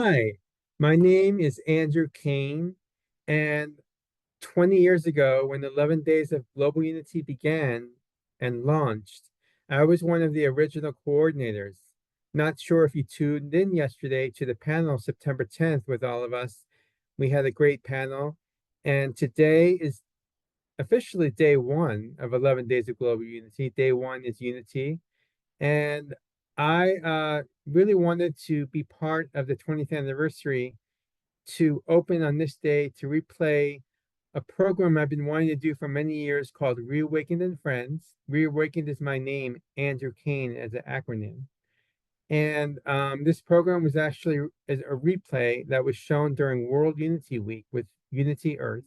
Hi, my name is Andrew Kaen, and 20 years ago, when 11 Days of Global Unity began and launched, I was one of the original coordinators. Not sure if you tuned in yesterday to the panel September 10th with all of us. We had a great panel, and today is officially day one of 11 Days of Global Unity. Day one is Unity, and I really wanted to be part of the 20th anniversary to open on this day to replay a program I've been wanting to do for many years called Reawakened and Friends. Reawakened is my name, Andrew Kaen as an acronym. And this program was actually a replay that was shown during World Unity Week with Unity Earth.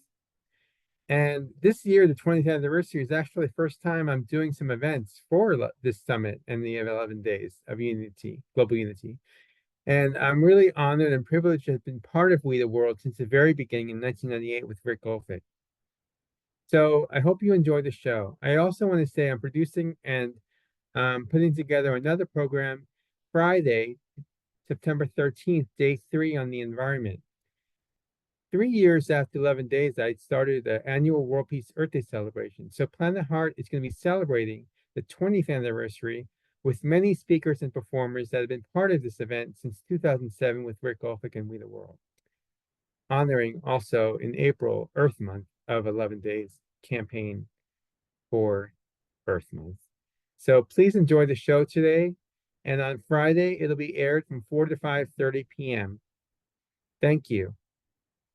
And this year, the 20th anniversary, is actually the first time I'm doing some events for this summit and the 11 days of Unity, Global Unity. And I'm really honored and privileged to have been part of We the World since the very beginning in 1998 with Rick Golfick. So I hope you enjoy the show. I also want to say I'm producing and putting together another program Friday, September 13th, day 3 on the environment. 3 years after 11 days, I started the annual World Peace Earth Day celebration. So Planet Heart is going to be celebrating the 20th anniversary with many speakers and performers that have been part of this event since 2007 with Rick Golfick and We the World. Honoring also in April, Earth Month of 11 Days campaign for Earth Month. So please enjoy the show today. And on Friday, it'll be aired from 4 to 5:30 p.m. Thank you.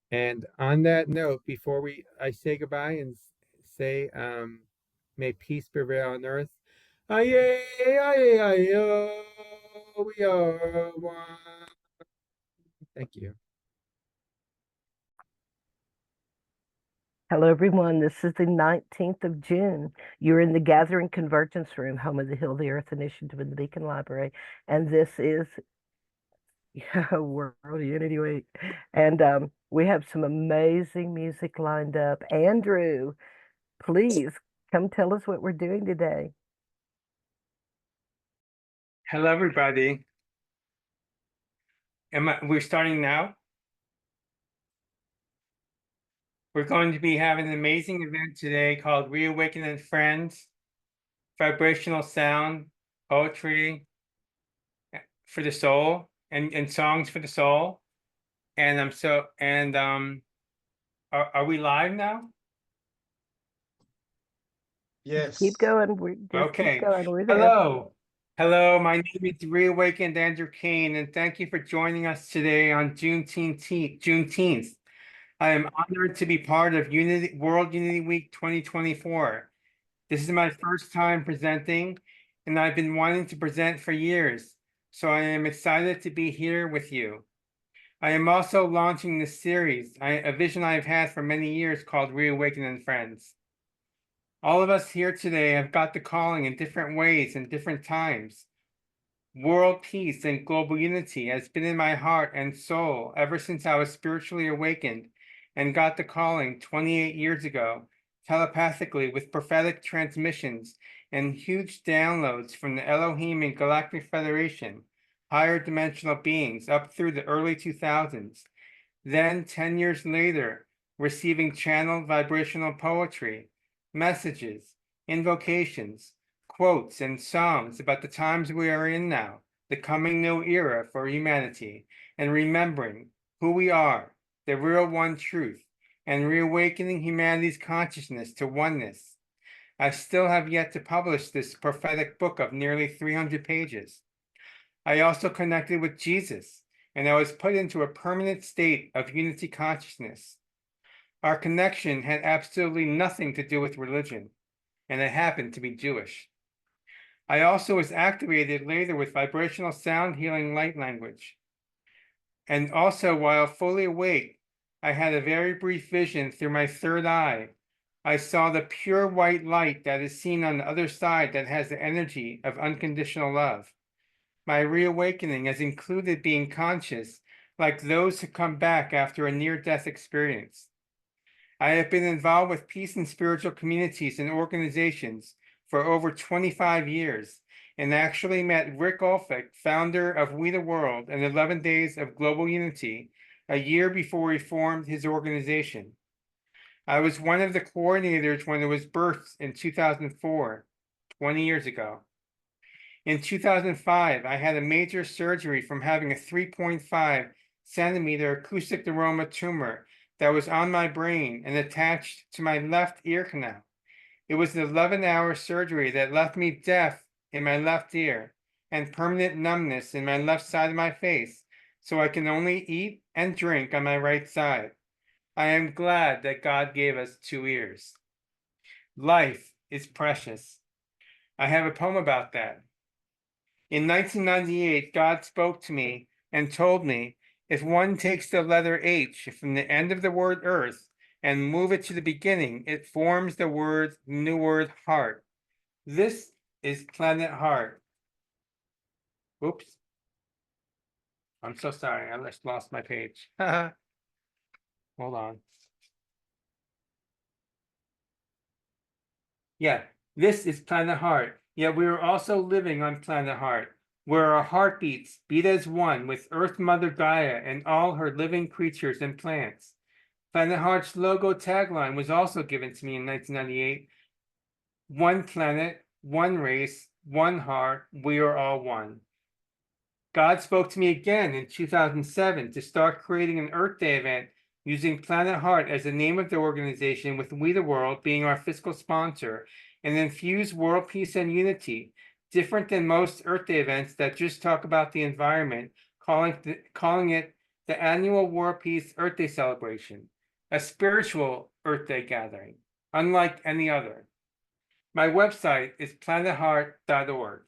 And on that note, before I say goodbye and say, may peace prevail on earth. Aye, aye, aye, oh, we are one. Thank you. Hello, everyone. This is the 19th of June. You're in the Gathering Convergence Room, home of the Heal the Earth Initiative in the Beacon Library. And this is World Unity Week. And we have some amazing music lined up. Andrew, please come tell us what we're doing today. Hello, everybody. We're starting now? We're going to be having an amazing event today called Reawakened and Friends, Vibrational Sound, Poetry for the Soul, and Songs for the Soul. And are we live now? Yes. Keep going. Okay. Keep going. We're there. Hello, my name is ReAwakennd Andrew Kaen, and thank you for joining us today on Juneteenth. I am honored to be part of World Unity Week 2024. This is my first time presenting, and I've been wanting to present for years, so I am excited to be here with you. I am also launching this series, a vision I've had for many years called Reawakened and Friends. All of us here today have got the calling in different ways and different times. World peace and global unity has been in my heart and soul ever since I was spiritually awakened and got the calling 28 years ago, telepathically with prophetic transmissions and huge downloads from the Elohim and Galactic Federation, higher dimensional beings up through the early 2000s. Then 10 years later, receiving channeled vibrational poetry, messages, invocations, quotes, and songs about the times we are in now, the coming new era for humanity, and remembering who we are, the real one truth, and reawakening humanity's consciousness to oneness. I still have yet to publish this prophetic book of nearly 300 pages. I also connected with Jesus, and I was put into a permanent state of unity consciousness. Our connection had absolutely nothing to do with religion, and I happened to be Jewish. I also was activated later with vibrational sound healing light language. And also, while fully awake, I had a very brief vision through my third eye. I saw the pure white light that is seen on the other side that has the energy of unconditional love. My reawakening has included being conscious, like those who come back after a near-death experience. I have been involved with peace and spiritual communities and organizations for over 25 years, and actually met ReAwakened, founder of We the World and 11 Days of Global Unity, a year before he formed his organization. I was one of the coordinators when it was birthed in 2004, 20 years ago. In 2005, I had a major surgery from having a 3.5 centimeter acoustic neuroma tumor that was on my brain and attached to my left ear canal. It was an 11-hour surgery that left me deaf in my left ear and permanent numbness in my left side of my face, so I can only eat and drink on my right side. I am glad that God gave us 2 ears. Life is precious. I have a poem about that. In 1998, God spoke to me and told me, if one takes the letter H from the end of the word earth and move it to the beginning, it forms the new word heart. This is planet heart. Oops. I'm so sorry. I just lost my page. Hold on. Yeah, this is planet heart. Yet we are also living on planet heart, where our heartbeats beat as one with Earth Mother Gaia and all her living creatures and plants. Planet Heart's logo tagline was also given to me in 1998. One planet, one race, one heart, we are all one. God spoke to me again in 2007 to start creating an Earth Day event using Planet Heart as the name of the organization, with We the World being our fiscal sponsor, and infuse world peace and unity, different than most Earth Day events that just talk about the environment, calling it the annual World Peace Earth Day celebration, a spiritual Earth Day gathering, unlike any other. My website is planetheart.org.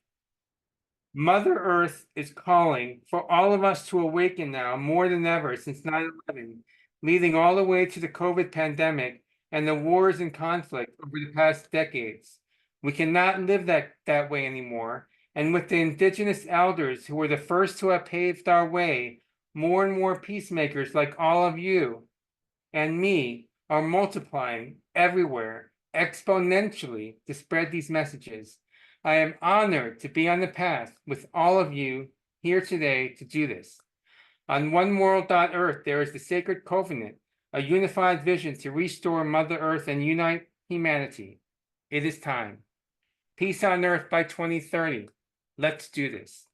Mother Earth is calling for all of us to awaken now more than ever since 9/11, leading all the way to the COVID pandemic and the wars and conflict over the past decades. We cannot live that way anymore. And with the indigenous elders who were the first to have paved our way, more and more peacemakers like all of you and me are multiplying everywhere exponentially to spread these messages. I am honored to be on the path with all of you here today to do this. On oneworld.earth, there is the sacred covenant, a unified vision to restore Mother Earth and unite humanity. It is time. Peace on Earth by 2030. Let's do this.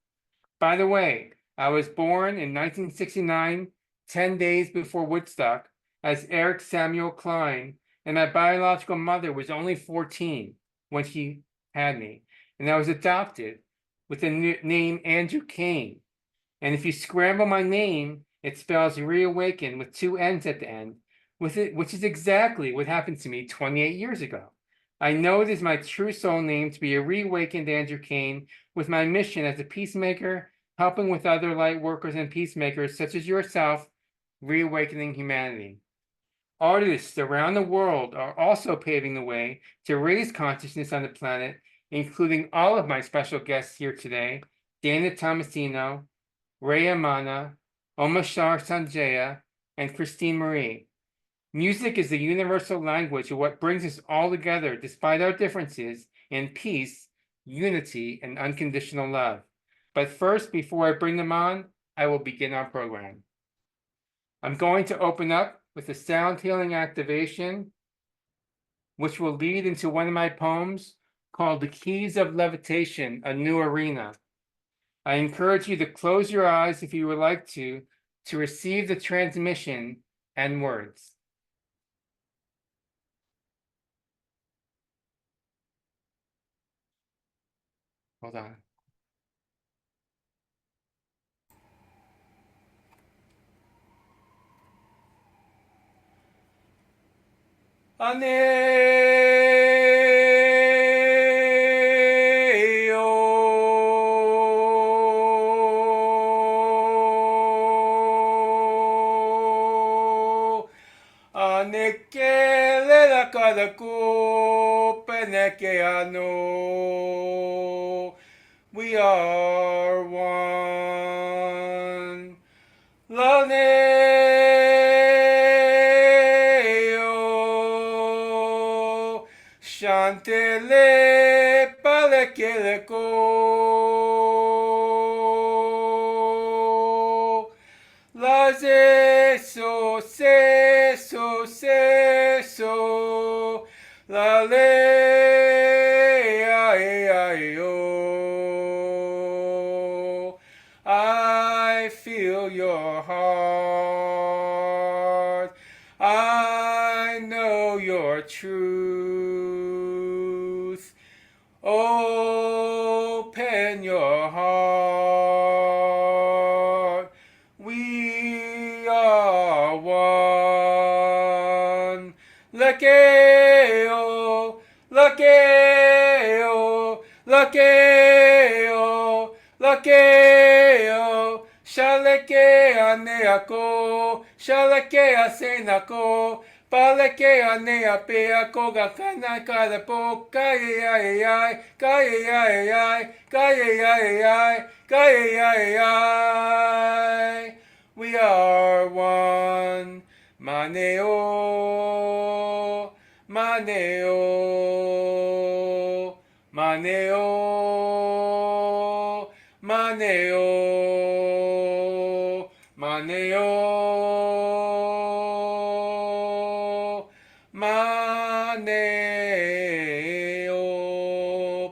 By the way, I was born in 1969, 10 days before Woodstock, as Eric Samuel Klein, and my biological mother was only 14 when she had me, and I was adopted with the name Andrew Kaen. And if you scramble my name, it spells Reawakened with 2 N's at the end, which is exactly what happened to me 28 years ago. I know it is my true soul name to be a ReAwakennd Andrew Kaen, with my mission as a peacemaker, helping with other light workers and peacemakers such as yourself, reawakening humanity. Artists around the world are also paving the way to raise consciousness on the planet, including all of my special guests here today, Dana Tomastino, Reya Manna, Omashar Sanjaya, and Christine Marie. Music is the universal language of what brings us all together despite our differences in peace, unity, and unconditional love. But first, before I bring them on, I will begin our program. I'm going to open up with a sound healing activation, which will lead into one of my poems called The Keys of Levitation, A New Arena. I encourage you to close your eyes if you would like to receive the transmission and words. Hold on. Aneo Anekele la kadako peneke ano. We are one. Laneo Shantele Pale Shalekileko. Laze so se so se so. La le I o. I feel your heart. I know your truth. Open your heart. We are one. Lakeo, lakeo, lakeo, lakeo. Shaleke aneako, shaleke asenako. Paleke anea pea koga kana kada po kaye ay ay kaye ay ay kaye ay ay kaye ay ay. We are one. Maneo, maneo, maneo, maneo, maneo. Maneo,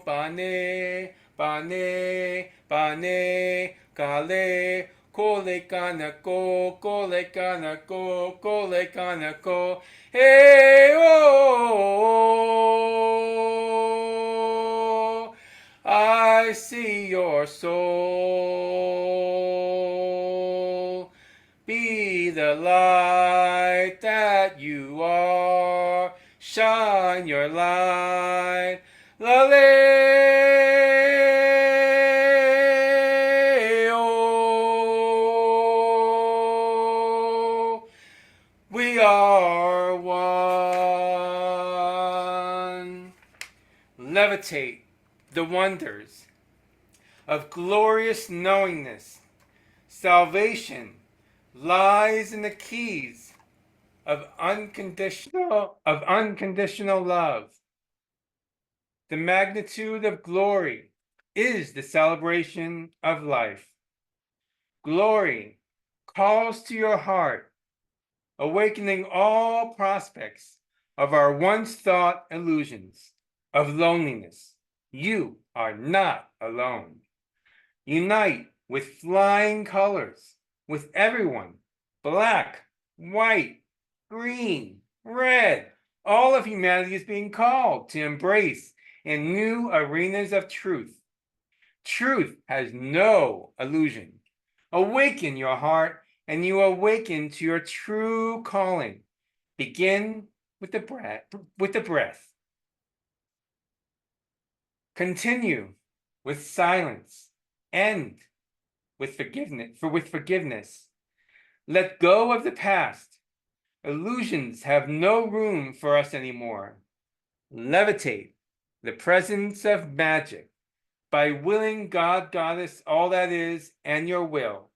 pane, pane, pane, kale, kole kanako, kole kanako, kole kanako, hey oh, I see your soul. Be the light that you are. Shine your light. Laleo. We are one. Levitate the wonders of glorious knowingness. Salvation lies in the keys of unconditional love. The magnitude of glory is the celebration of life. Glory calls to your heart, awakening all prospects of our once thought illusions of loneliness. You are not alone. Unite with flying colors, with everyone, black, white, green, red. All of humanity is being called to embrace in new arenas of truth. Truth has no illusion. Awaken your heart and you awaken to your true calling. Begin with the breath. Continue with silence. End with forgiveness. Let go of the past. Illusions have no room for us anymore. Levitate the presence of magic by willing God, Goddess, all that is, and your will,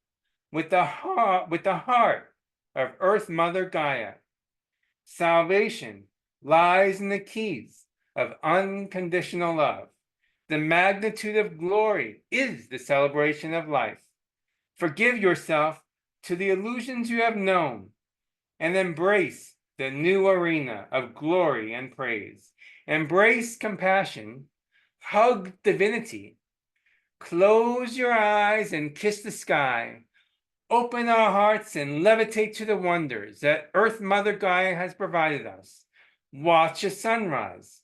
with the heart of Earth Mother Gaia. Salvation lies in the keys of unconditional love. The magnitude of glory is the celebration of life. Forgive yourself to the illusions you have known and embrace the new arena of glory and praise. Embrace compassion, hug divinity, close your eyes and kiss the sky. Open our hearts and levitate to the wonders that Earth Mother Gaia has provided us. Watch a sunrise.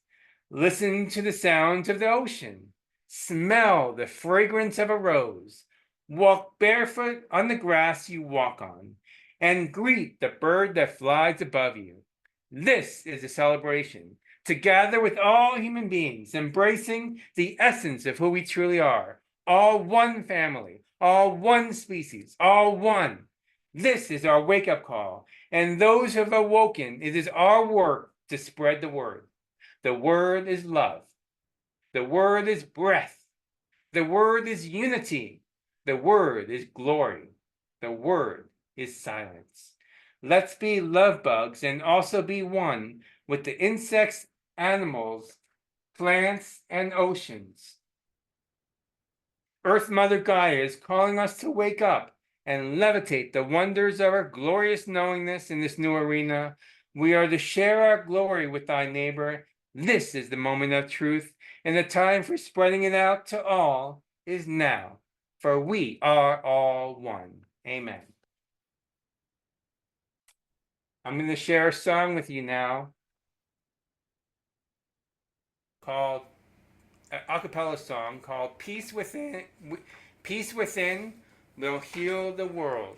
Listen to the sounds of the ocean. Smell the fragrance of a rose. Walk barefoot on the grass you walk on, and greet the bird that flies above you. This is a celebration to gather with all human beings, embracing the essence of who we truly are. All one family, all one species, all one. This is our wake-up call, and those who have awoken, it is our work to spread the word. The word is love. The word is breath. The word is unity. The word is glory. The word is silence. Let's be love bugs and also be one with the insects, animals, plants, and oceans. Earth Mother Gaia is calling us to wake up and levitate the wonders of our glorious knowingness in this new arena. We are to share our glory with thy neighbor. This is the moment of truth, and the time for spreading it out to all is now, for we are all one. Amen. I'm going to share a song with you now called a cappella song called Peace Within. Peace Within will heal the world.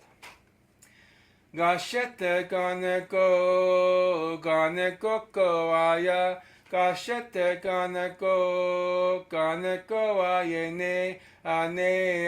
Gashete gonna go aya. Gashete gonna go ayene. Ane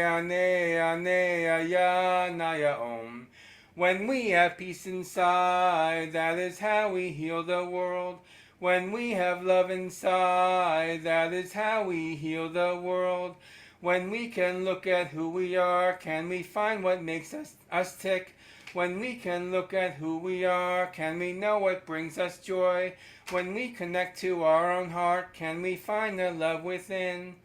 aya naya om. When we have peace inside, that is how we heal the world. When we have love inside, that is how we heal the world. When we can look at who we are, can we find what makes us tick? When we can look at who we are, can we know what brings us joy? When we connect to our own heart, can we find the love within?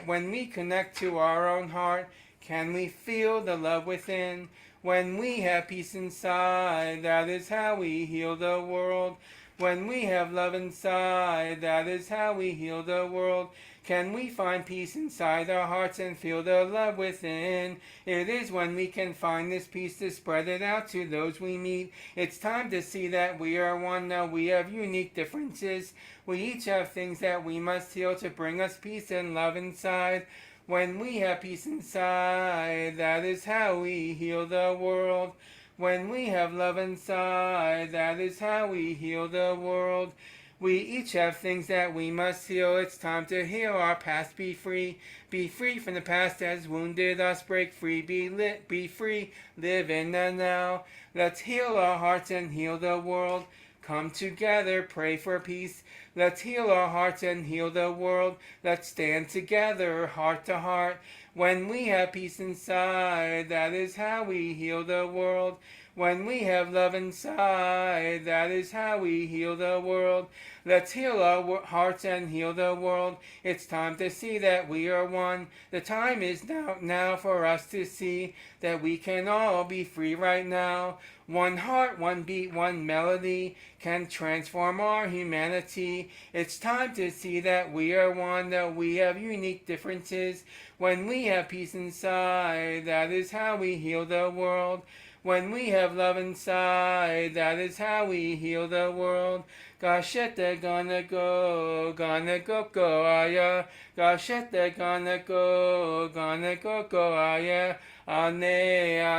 When we connect to our own heart, can we feel the love within? When we have peace inside, that is how we heal the world. When we have love inside, that is how we heal the world. Can we find peace inside our hearts and feel the love within? It is when we can find this peace to spread it out to those we meet. It's time to see that we are one. Now we have unique differences. We each have things that we must heal to bring us peace and love inside. When we have peace inside, that is how we heal the world. When we have love inside, that is how we heal the world. We each have things that we must heal. It's time to heal our past, be free. Be free from the past that has wounded us. Break free, be free. Live in the now. Let's heal our hearts and heal the world. Come together, pray for peace. Let's heal our hearts and heal the world. Let's stand together, heart to heart. When we have peace inside, that is how we heal the world. When we have love inside, that is how we heal the world. Let's heal our hearts and heal the world. It's time to see that we are one. The time is now for us to see that we can all be free right now. One heart, one beat, one melody can transform our humanity. It's time to see that we are one, that we have unique differences. When we have peace inside, that is how we heal the world. When we have love inside, that is how we heal the world. Gashete gonna go aya. Gashete gonna go aya. Ane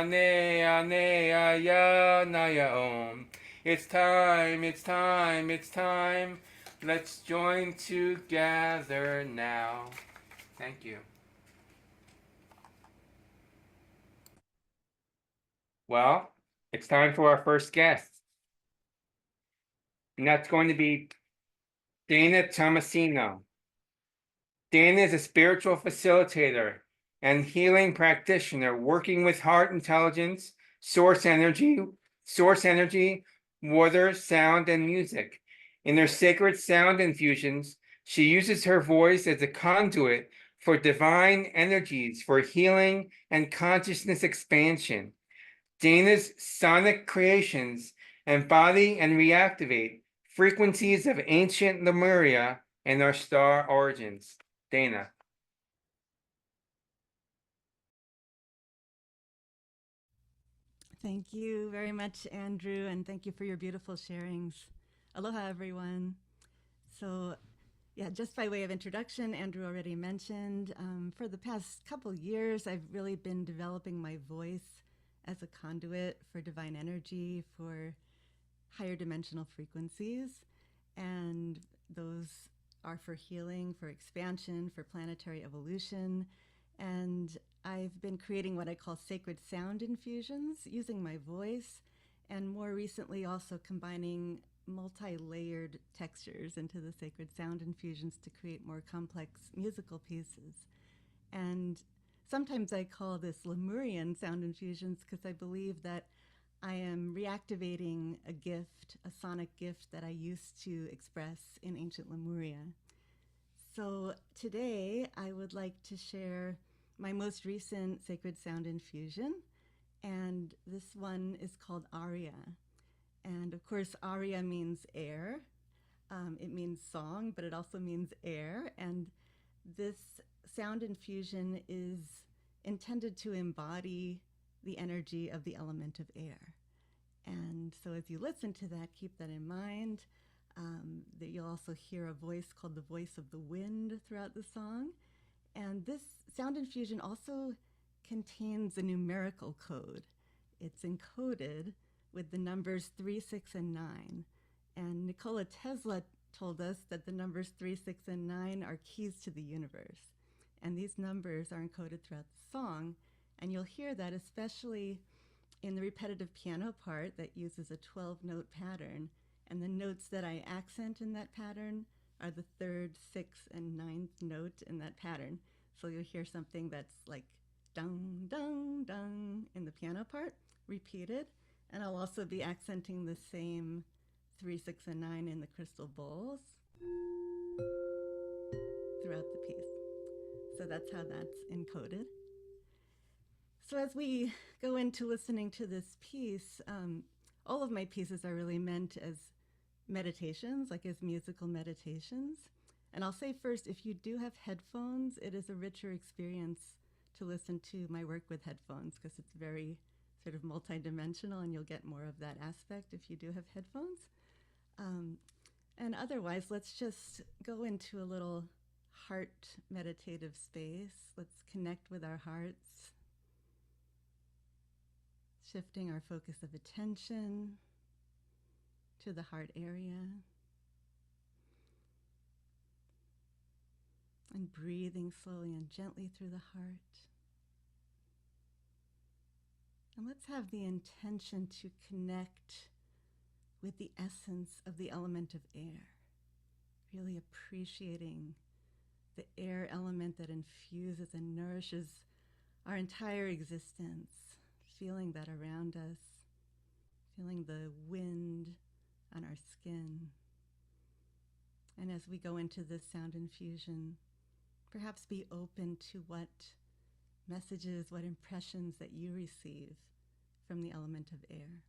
aya naya om. It's time. Let's join together now. Thank you. Well, it's time for our first guest. And that's going to be Dana Tomastino. Dana is a spiritual facilitator and healing practitioner working with heart intelligence, source energy, water, sound, and music. In her sacred sound infusions, she uses her voice as a conduit for divine energies for healing and consciousness expansion. Dana's sonic creations embody and reactivate frequencies of ancient Lemuria and our star origins. Dana. Thank you very much, Andrew, and thank you for your beautiful sharings. Aloha, everyone. So, yeah, just by way of introduction, Andrew already mentioned, for the past couple years, I've really been developing my voice as a conduit for divine energy, for higher dimensional frequencies, and those are for healing, for expansion, for planetary evolution. And I've been creating what I call sacred sound infusions using my voice, and more recently also combining multi-layered textures into the sacred sound infusions to create more complex musical pieces. And sometimes I call this Lemurian sound infusions because I believe that I am reactivating a gift, a sonic gift that I used to express in ancient Lemuria. So today I would like to share my most recent sacred sound infusion, and this one is called aria. And of course, aria means air. It means song, but it also means air. And this sound infusion is intended to embody the energy of the element of air. And so as you listen to that, keep that in mind. That you'll also hear a voice called the voice of the wind throughout the song. And this sound infusion also contains a numerical code. It's encoded with the numbers 3, 6, and 9. And Nikola Tesla told us that the numbers 3, 6, and 9 are keys to the universe. And these numbers are encoded throughout the song. And you'll hear that especially in the repetitive piano part that uses a 12-note pattern. And the notes that I accent in that pattern are the 3rd, 6th, and 9th note in that pattern. So you'll hear something that's like dung, dung, dung in the piano part, repeated. And I'll also be accenting the same 3, 6, and 9 in the crystal bowls throughout the piece. So that's how that's encoded. So as we go into listening to this piece, all of my pieces are really meant as meditations, like as musical meditations. And I'll say first, if you do have headphones, it is a richer experience to listen to my work with headphones because it's very sort of multidimensional and you'll get more of that aspect if you do have headphones. And otherwise, let's just go into a little heart meditative space. Let's connect with our hearts, shifting our focus of attention to the heart area, and breathing slowly and gently through the heart. And let's have the intention to connect with the essence of the element of air, really appreciating the air element that infuses and nourishes our entire existence, feeling that around us, feeling the wind on our skin. And as we go into this sound infusion, perhaps be open to what messages, what impressions that you receive from the element of air.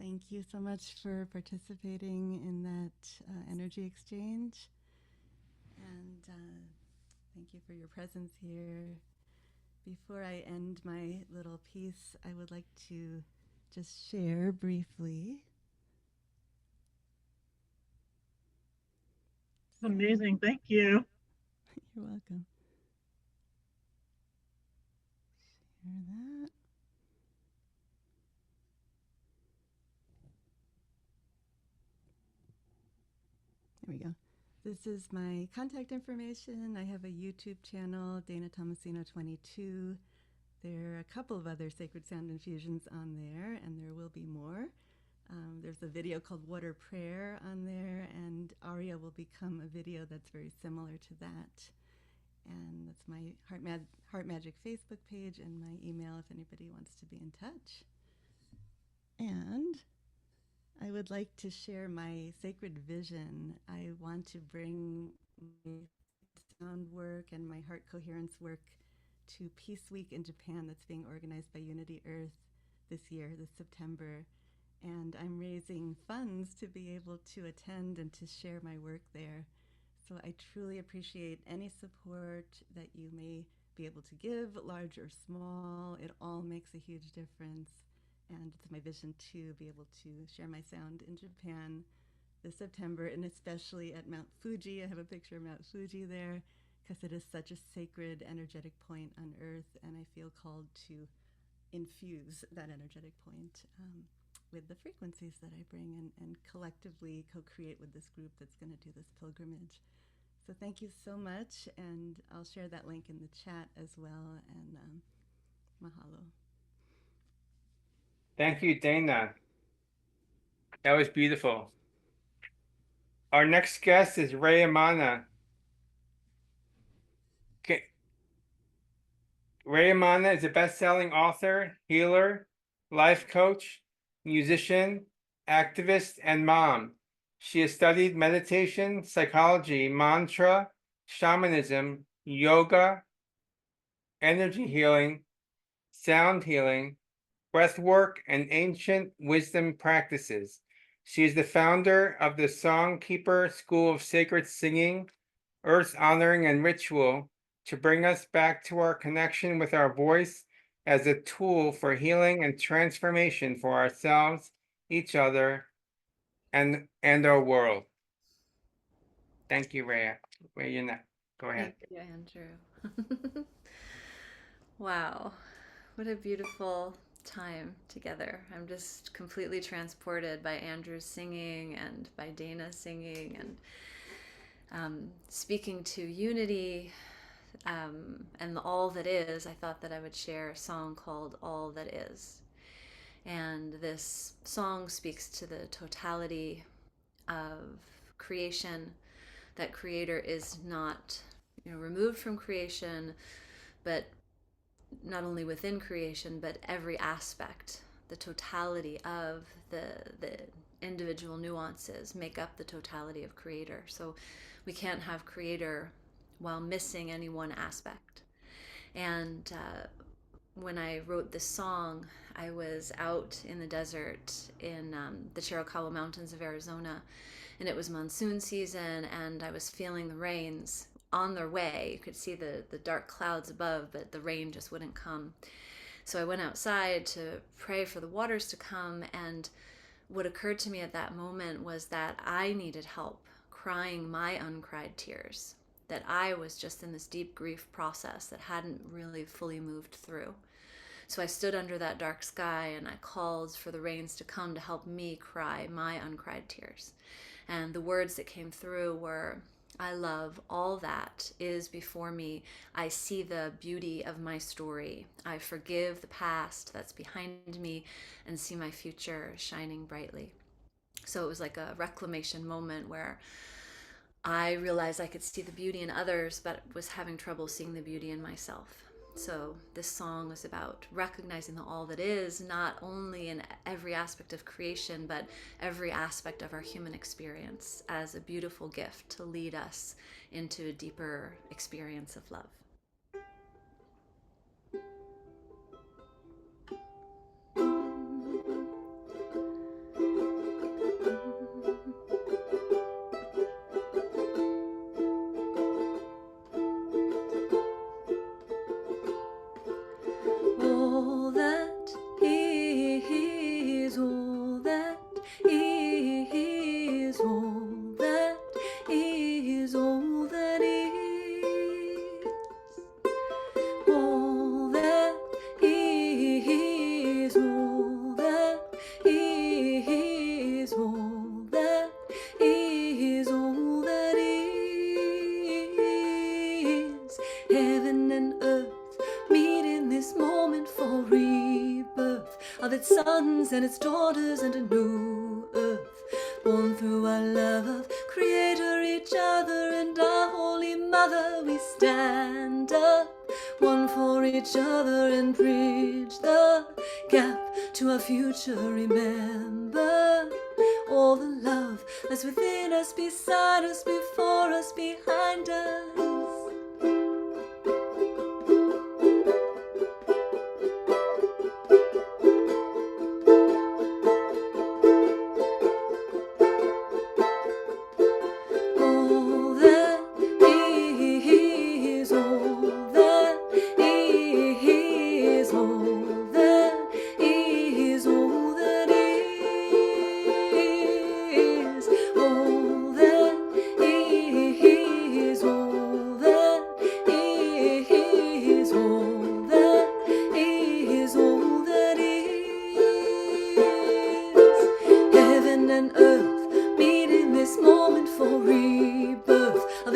Thank you so much for participating in that energy exchange. And thank you for your presence here. Before I end my little piece, I would like to just share briefly. Amazing. Thank you. You're welcome. Share that. There we go. This is my contact information. I have a YouTube channel, Dana Tomastino 22. There are a couple of other sacred sound infusions on there, and there will be more. There's a video called Water Prayer on there, and Aria will become a video that's very similar to that. And that's my Heart Magic Facebook page and my email if anybody wants to be in touch. And I would like to share my sacred vision. I want to bring my sound work and my heart coherence work to Peace Week in Japan that's being organized by Unity Earth this year, this September. And I'm raising funds to be able to attend and to share my work there. So I truly appreciate any support that you may be able to give, large or small. It all makes a huge difference. And it's my vision to be able to share my sound in Japan this September, and especially at Mount Fuji. I have a picture of Mount Fuji there because it is such a sacred, energetic point on Earth, and I feel called to infuse that energetic point with the frequencies that I bring and collectively co-create with this group that's going to do this pilgrimage. So thank you so much, and I'll share that link in the chat as well, and mahalo. Thank you, Dana. That was beautiful. Our next guest is Reya Manna. Reya Manna is a best-selling author, healer, life coach, musician, activist, and mom. She has studied meditation, psychology, mantra, shamanism, yoga, energy healing, sound healing, breath work, and ancient wisdom practices. She is the founder of the Songkeeper School of Sacred Singing, Earth Honoring, and Ritual to bring us back to our connection with our voice as a tool for healing and transformation for ourselves, each other, and our world. Thank you, Reya. Reya, you're next. Go ahead. Thank you, Andrew. Wow, what a beautiful time together. I'm just completely transported by Andrew's singing and by Dana singing and speaking to unity and all that is. I thought that I would share a song called All That Is. And this song speaks to the totality of creation, that creator is not removed from creation, but not only within creation, but every aspect, the totality of the individual nuances make up the totality of creator. So we can't have creator while missing any one aspect. And when I wrote this song, I was out in the desert in the Chiricahua Mountains of Arizona, and it was monsoon season, and I was feeling the rains on their way. You could see the dark clouds above, but the rain just wouldn't come. So I went outside to pray for the waters to come, and what occurred to me at that moment was that I needed help crying my uncried tears, that I was just in this deep grief process that hadn't really fully moved through. So I stood under that dark sky and I called for the rains to come to help me cry my uncried tears. And the words that came through were, I love all that is before me. I see the beauty of my story. I forgive the past that's behind me and see my future shining brightly. So it was like a reclamation moment where I realized I could see the beauty in others, but was having trouble seeing the beauty in myself. So this song is about recognizing the all that is, not only in every aspect of creation, but every aspect of our human experience as a beautiful gift to lead us into a deeper experience of love. of its sons and its daughters, and a new earth born through our love of Creator, each other, and our Holy Mother. We stand up, one for each other, and bridge the gap to our future. Remember all the love that's within us, beside us, before us, behind us.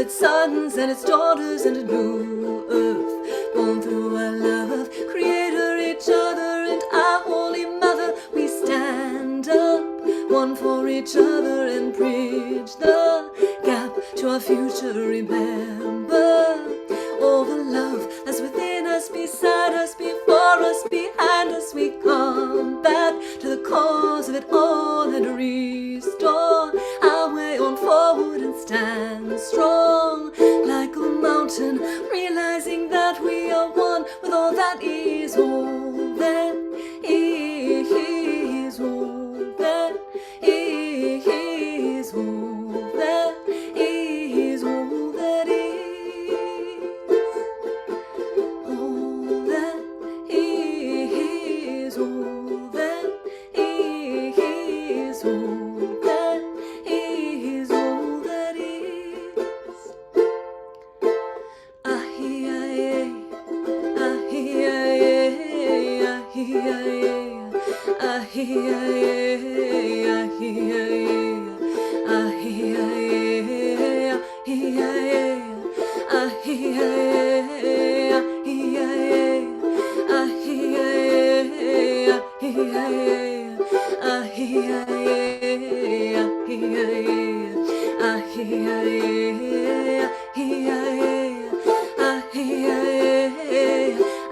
Sons and its daughters, and a new earth born through our love of Creator, each other, and our Holy Mother. We stand up, one for each other, and bridge the gap to our future. Remember all the love that's within us, beside us, before us, behind us. We come back to the cause of it all and restore our way on forward and stand strong like a mountain, realizing that we are one with all that is, all that is, all that is, all that is, all that is, all that is, all that is, all that is, all that is.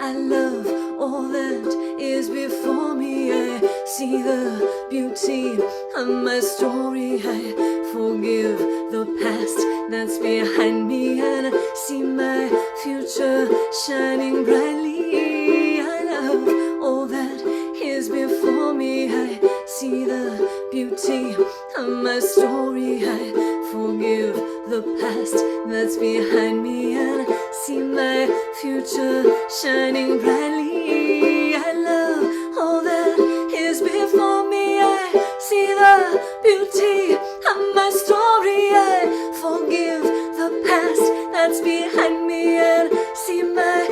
I love all that is before me. I see the beauty of my story. I forgive the past that's behind me, and I see my future shining brightly. I love all that is before me. I see the beauty of my story. I forgive the past that's behind me, and I see my future shining brightly. I love all that is before me. I see the beauty of my story. I forgive the past that's behind me, and see my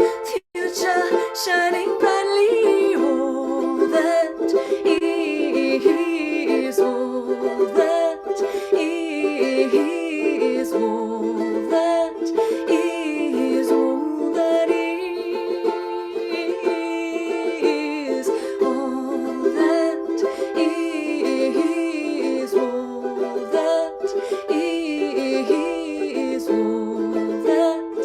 future shining brightly. All that is, all that is, all that is, all that is, all that is, all that is, all that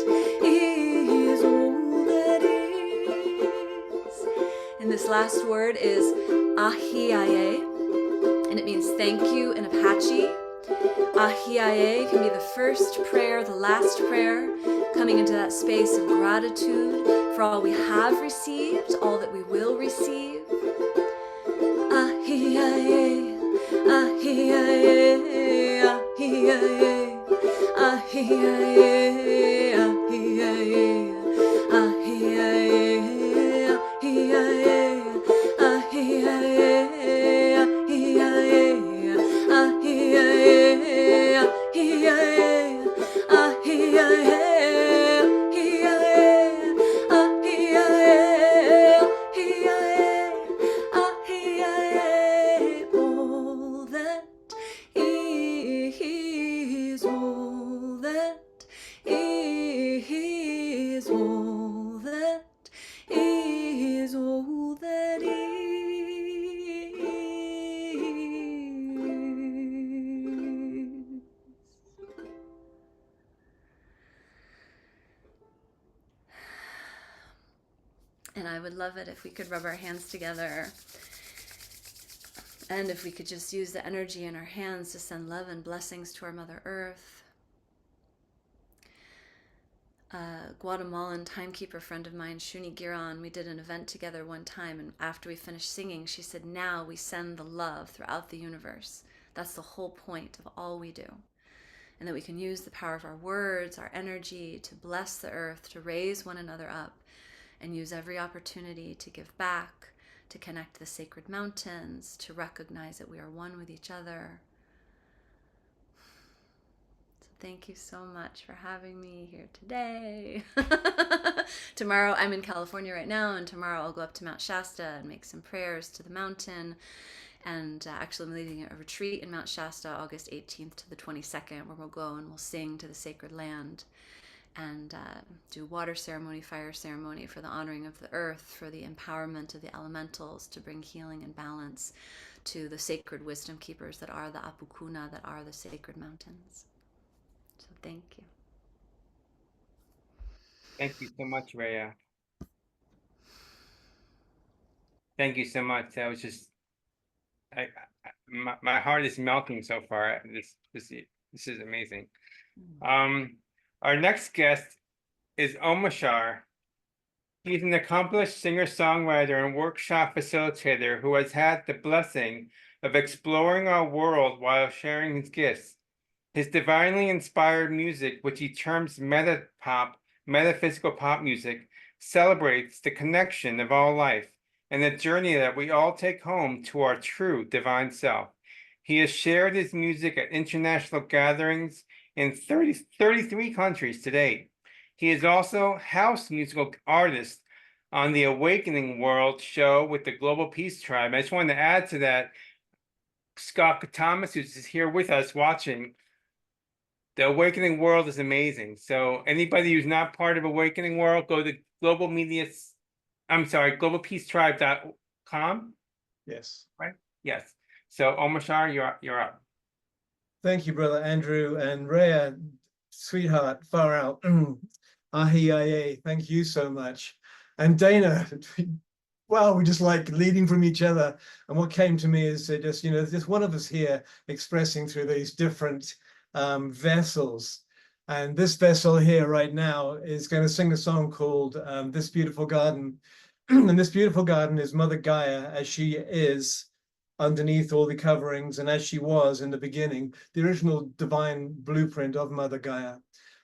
is, all that is. And this last word is ahiaye, and it means thank you in Apache. Ahiaye can be the first prayer, the last prayer, coming into that space of gratitude for all we have received, all that we will receive. Ahiaye, ahiaye, ahiaye, ahiaye, ahiaye, ahiaye, ahiaye, ahiaye, would love it if we could rub our hands together. And if we could just use the energy in our hands to send love and blessings to our Mother Earth. A Guatemalan timekeeper friend of mine, Shuni Giron, we did an event together one time, and after we finished singing, she said, now we send the love throughout the universe. That's the whole point of all we do. And that we can use the power of our words, our energy, to bless the earth, to raise one another up, and use every opportunity to give back, to connect to the sacred mountains, to recognize that we are one with each other. So thank you so much for having me here today. Tomorrow, I'm in California right now, and tomorrow I'll go up to Mount Shasta and make some prayers to the mountain. And actually I'm leading a retreat in Mount Shasta, August 18th to the 22nd, where we'll go and we'll sing to the sacred land and do water ceremony, fire ceremony for the honoring of the earth, for the empowerment of the elementals, to bring healing and balance to the sacred wisdom keepers that are the Apukuna, that are the sacred mountains. So thank you. Thank you so much, Reya. Thank you so much. That was just, my heart is melting so far. This is amazing. Our next guest is Omashar. He's an accomplished singer-songwriter and workshop facilitator who has had the blessing of exploring our world while sharing his gifts. His divinely inspired music, which he terms metaphysical pop music, celebrates the connection of all life and the journey that we all take home to our true divine self. He has shared his music at international gatherings in 33 countries to date. He is also house musical artist on the Reawakening World show with the Global Peace Tribe. I just wanted to add to that, Scott Thomas, who's here with us watching, the Reawakening World is amazing. So anybody who's not part of Reawakening World, go to globalpeacetribe.com. Yes. Right? Yes. So Omashar, you're up. Thank you, Brother Andrew, and Reya, sweetheart, far out. Ahi, thank you so much. And Dana, wow, we just like leading from each other. And what came to me is just, just one of us here expressing through these different vessels. And this vessel here right now is going to sing a song called This Beautiful Garden. And this beautiful garden is Mother Gaia as she is underneath all the coverings, and as she was in the beginning, the original divine blueprint of Mother Gaia.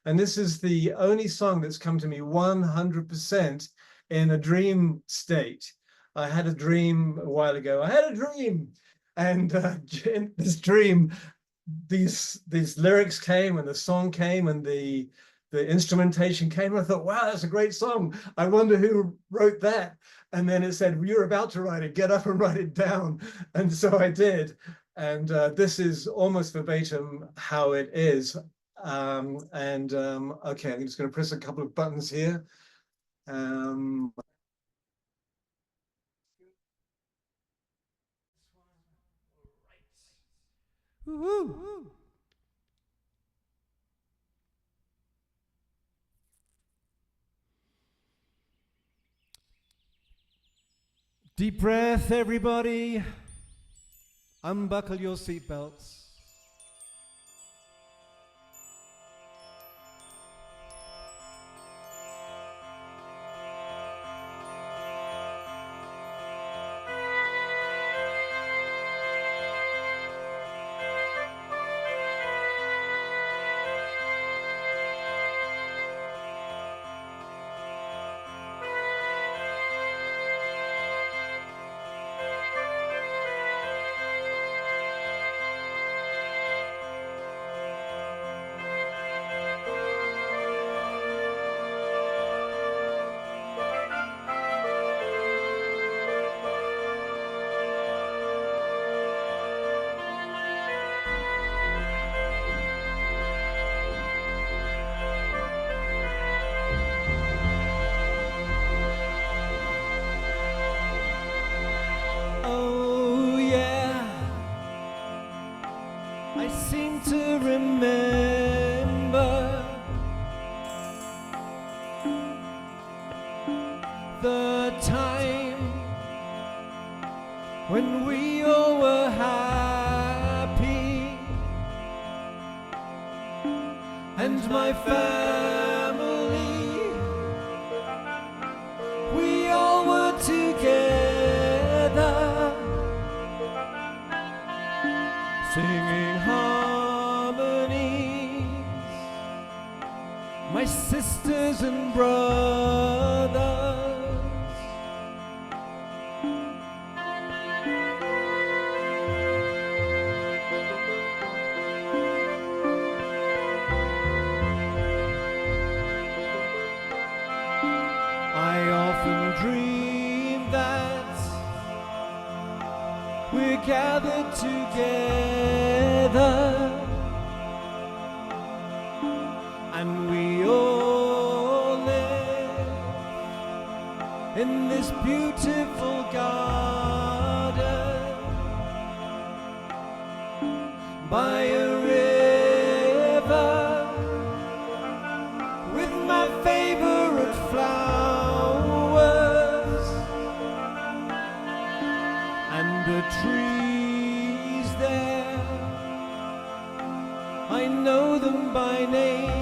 And this is the only song that's come to me 100% in a dream state. I had a dream a while ago. I had a dream, and in this dream, these lyrics came, and the song came, and the instrumentation came. And I thought, wow, that's a great song. I wonder who wrote that. And then it said, well, you're about to write it, get up and write it down. And so I did. And this is almost verbatim how it is. Okay, I'm just going to press a couple of buttons here. Woo-hoo. Deep breath, everybody. Unbuckle your seatbelts. The time when we all were happy, and my family, we all were together, singing harmonies, my sisters and brothers. I often dream that we're gathered together, and we all live in this beautiful garden by a river with my favorite flowers and the trees there. I know them by name.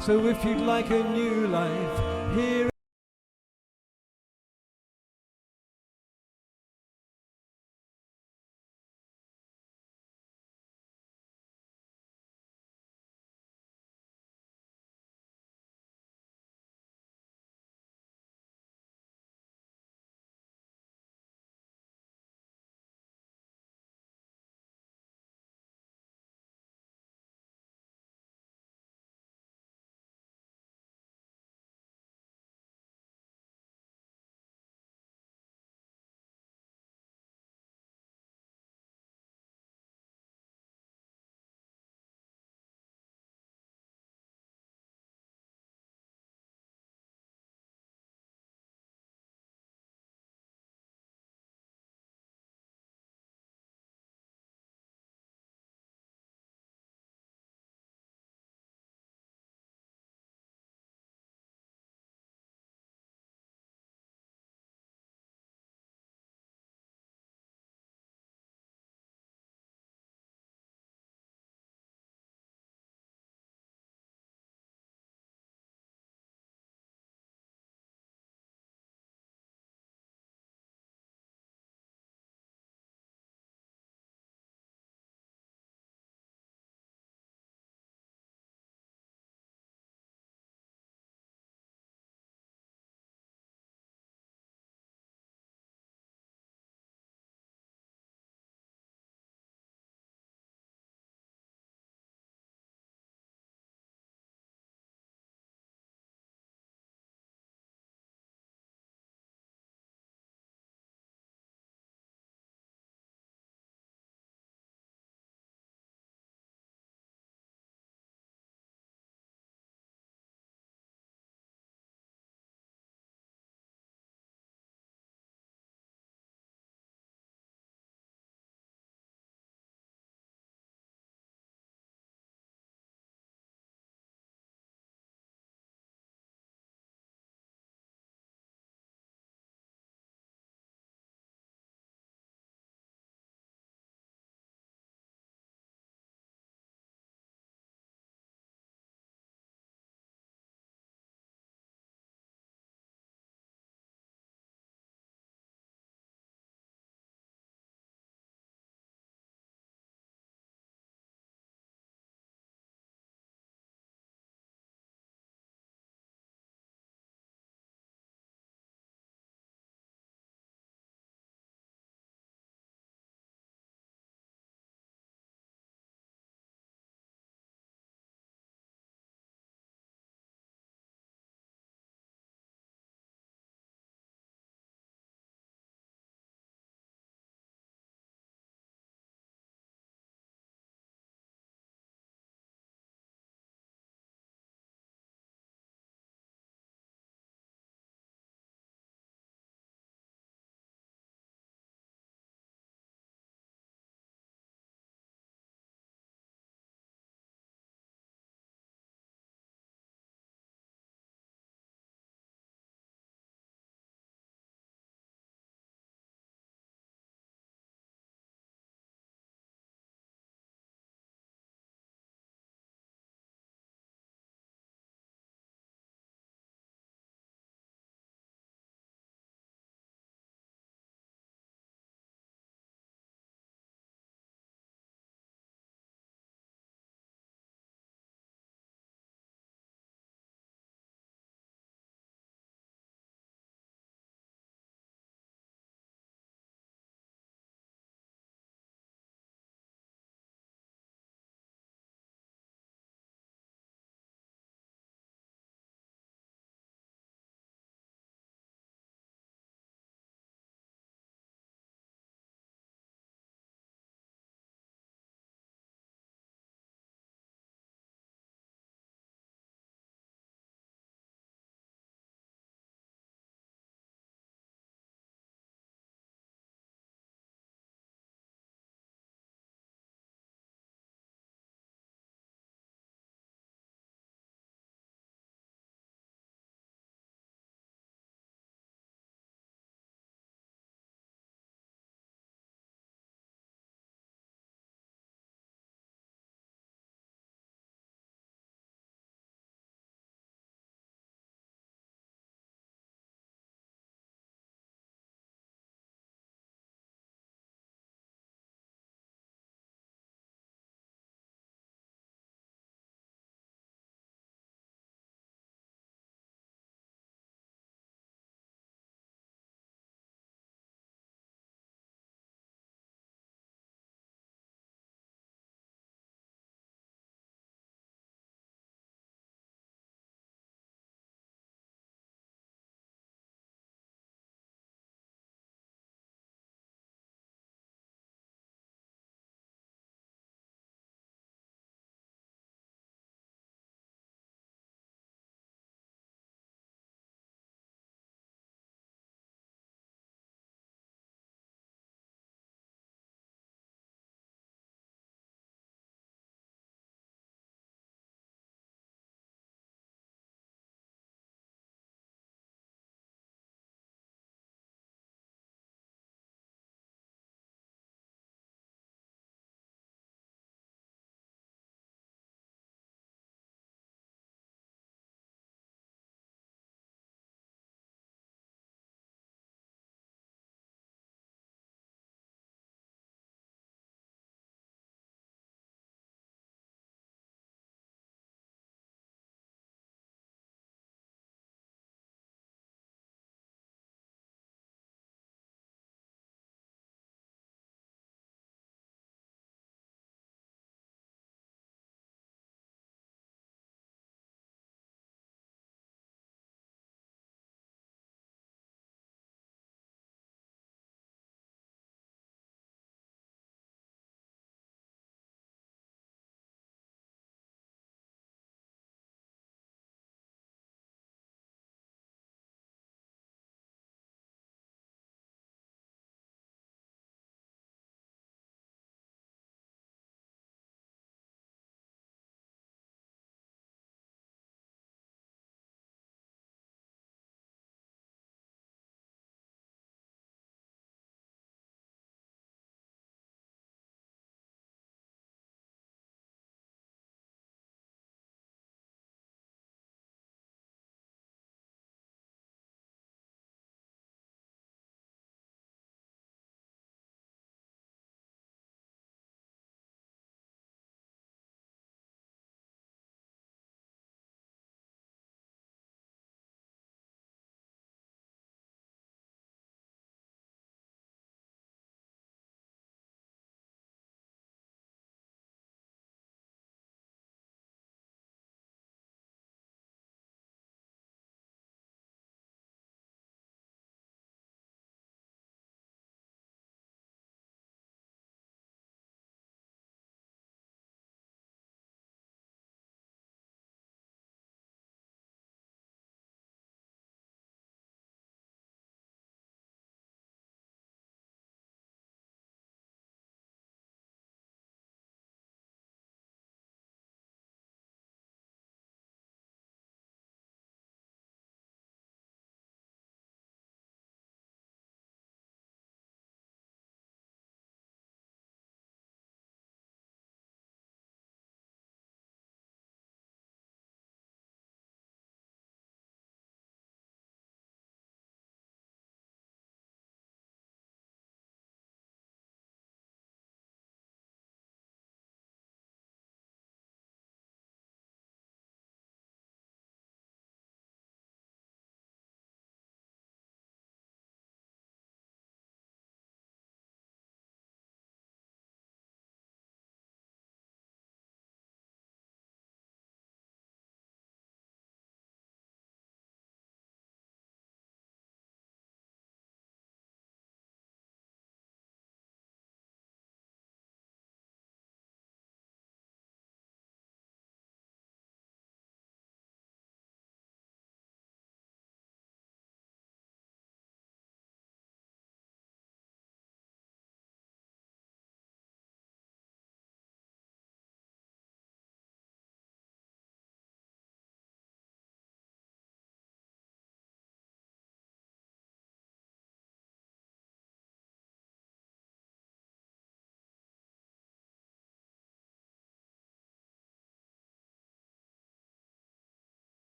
So if you'd like a new life here